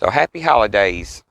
So happy holidays.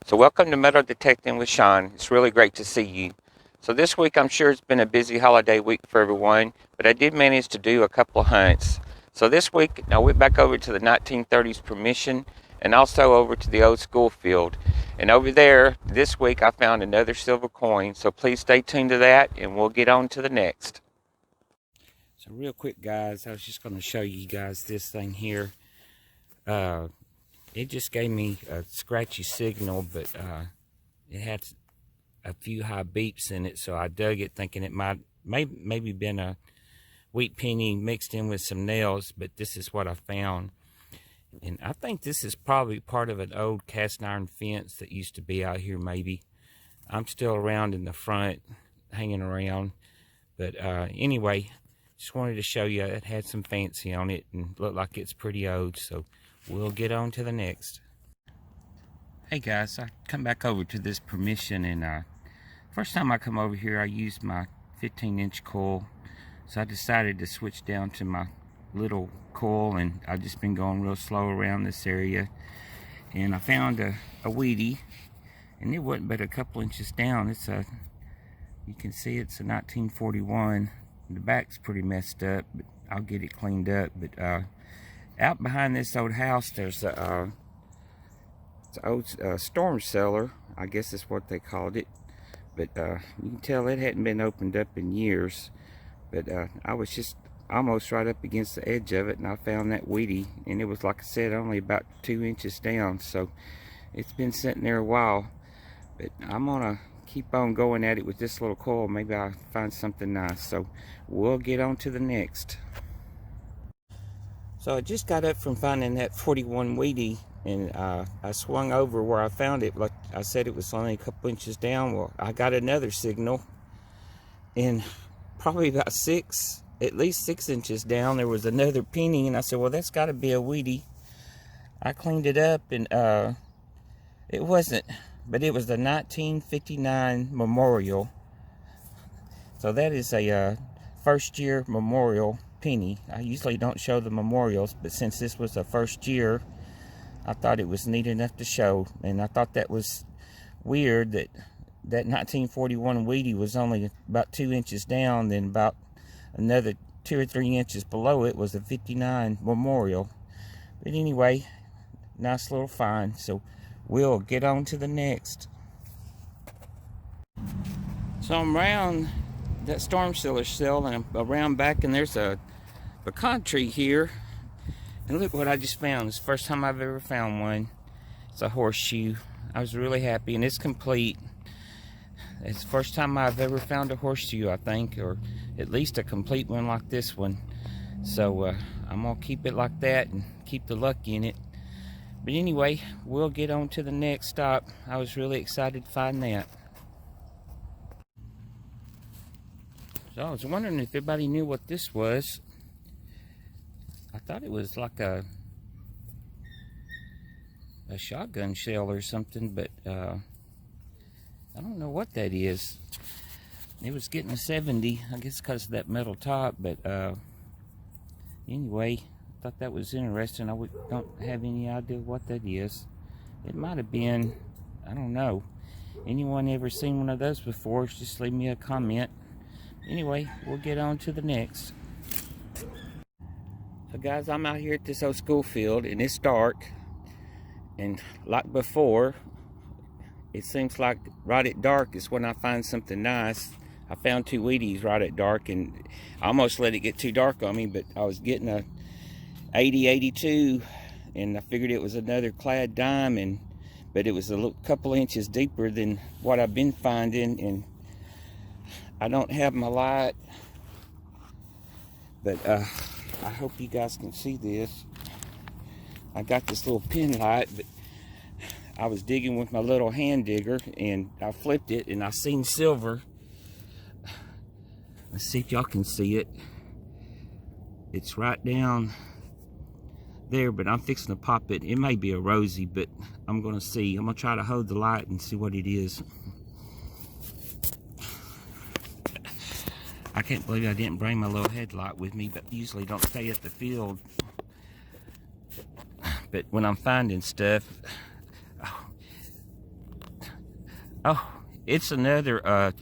So welcome to Metal Detecting with Sean. It's really great to see you. So this week I'm sure it's been a busy holiday week for everyone, but I did manage to do a couple of hunts. So this week I went back over to the 1930s Permission and also over to the old school field. And over there this week I found another silver coin. So please stay tuned to that and we'll get on to the next. So real quick guys, I was just going to show you guys this thing here. It just gave me a scratchy signal, but it had a few high beeps in it, so I dug it thinking it maybe been a wheat penny mixed in with some nails, but this is what I found. And I think this is probably part of an old cast iron fence that used to be out here maybe. I'm still around in the front, hanging around. But anyway, just wanted to show you it had some fancy on it and looked like it's pretty old, so we'll get on to the next. Hey guys, I come back over to this Permission, and first time I come over here I used my 15-inch coil, so I decided to switch down to my little coil, and I've just been going real slow around this area, and I found a weedy, and it wasn't but a couple inches down. It's a, you can see it's a 1941. The back's pretty messed up, but I'll get it cleaned up. But out behind this old house there's a it's an old storm cellar, I guess that's what they called it, but you can tell it hadn't been opened up in years. But I was just almost right up against the edge of it and I found that weedy, and it was, like I said, only about 2 inches down, so it's been sitting there a while. But I'm gonna keep on going at it with this little coil. Maybe I'll find something nice, so we'll get on to the next. So I just got up from finding that 41 weedy, and I swung over where I found it. Like I said, it was only a couple inches down. Well, I got another signal, and probably about at least 6 inches down, there was another penny, and I said, well, that's got to be a weedy. I cleaned it up, and it wasn't, but it was the 1959 memorial. So that is a first year memorial penny. I usually don't show the memorials, but since this was the first year, I thought it was neat enough to show. And I thought that was weird that 1941 weedy was only about 2 inches down, then about another 2 or 3 inches below it was a 59 memorial. But anyway, nice little find, so we'll get on to the next. So I'm around that storm cellar cell, and I'm around back, and there's a pecan tree here, and look what I just found. It's the first time I've ever found one. It's a horseshoe. I was really happy, and it's complete. It's the first time I've ever found a horseshoe, I think, or at least a complete one like this one. So I'm gonna keep it like that and keep the luck in it. But anyway, we'll get on to the next stop. I was really excited to find that. So I was wondering if everybody knew what this was. I thought it was like a shotgun shell or something, but I don't know what that is. It was getting a 70, I guess because of that metal top, but anyway, I thought that was interesting. I don't have any idea what that is. It might have been, I don't know. Anyone ever seen one of those before, just leave me a comment. Anyway, we'll get on to the next. So guys, I'm out here at this old school field, and it's dark, and like before, it seems like right at dark is when I find something nice. I found 2 weedies right at dark, and I almost let it get too dark on me, but I was getting a 80-82, and I figured it was another clad diamond, but it was a couple inches deeper than what I've been finding, and I don't have my light, but I hope you guys can see this. I got this little pin light, but I was digging with my little hand digger, and I flipped it, and I seen silver. Let's see if y'all can see it. It's right down there, but I'm fixing to pop it. It may be a rosy, but I'm gonna see. I'm gonna try to hold the light and see what it is. I can't believe I didn't bring my little headlight with me, but usually don't stay at the field. But when I'm finding stuff, oh, it's another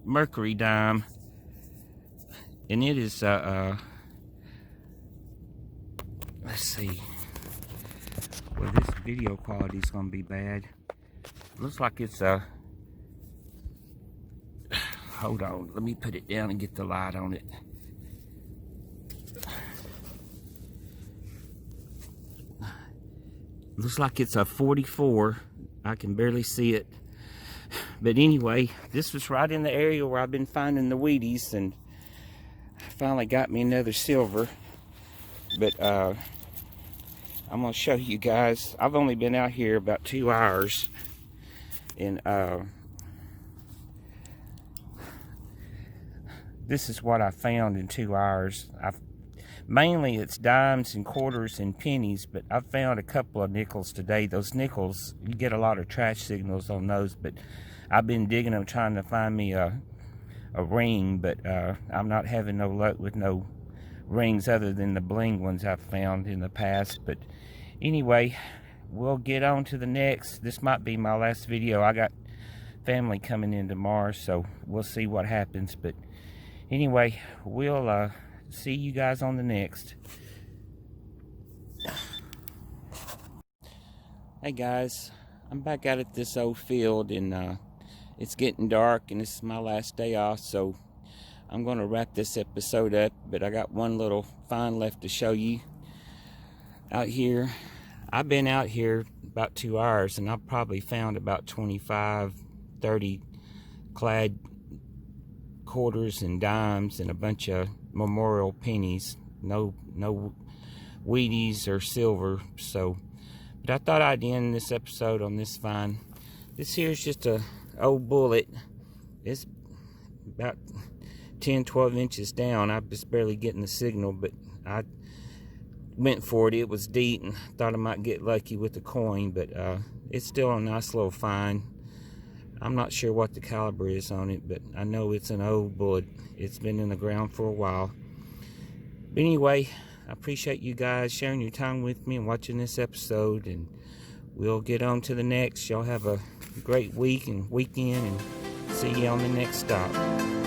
mercury dime, and it is let's see. Well, this video quality is gonna be bad. Looks like it's hold on, let me put it down and get the light on it. Looks like it's a 44. I can barely see it. But anyway, this was right in the area where I've been finding the Wheaties, and finally got me another silver. But I'm gonna show you guys. I've only been out here about 2 hours, and this is what I found in 2 hours. Mainly it's dimes and quarters and pennies, but I found a couple of nickels today. Those nickels, you get a lot of trash signals on those, but I've been digging them trying to find me a ring, but I'm not having no luck with no rings other than the bling ones I've found in the past. But anyway, we'll get on to the next. This might be my last video. I got family coming in tomorrow, so we'll see what happens. But anyway, we'll see you guys on the next. Hey guys, I'm back out at this old field, and it's getting dark, and this is my last day off, so I'm going to wrap this episode up. But I got one little find left to show you out here. I've been out here about 2 hours, and I've probably found about 25, 30 clad quarters and dimes and a bunch of memorial pennies. No Wheaties or silver. So, but I thought I'd end this episode on this find. This here's just a old bullet. It's about 10-12 inches down. I'm just barely getting the signal, but I went for it. It was deep, and thought I might get lucky with the coin, but it's still a nice little find. I'm not sure what the caliber is on it, but I know it's an old bullet. It's been in the ground for a while. But anyway, I appreciate you guys sharing your time with me and watching this episode, and we'll get on to the next. Y'all have a great week and weekend, and see you on the next stop.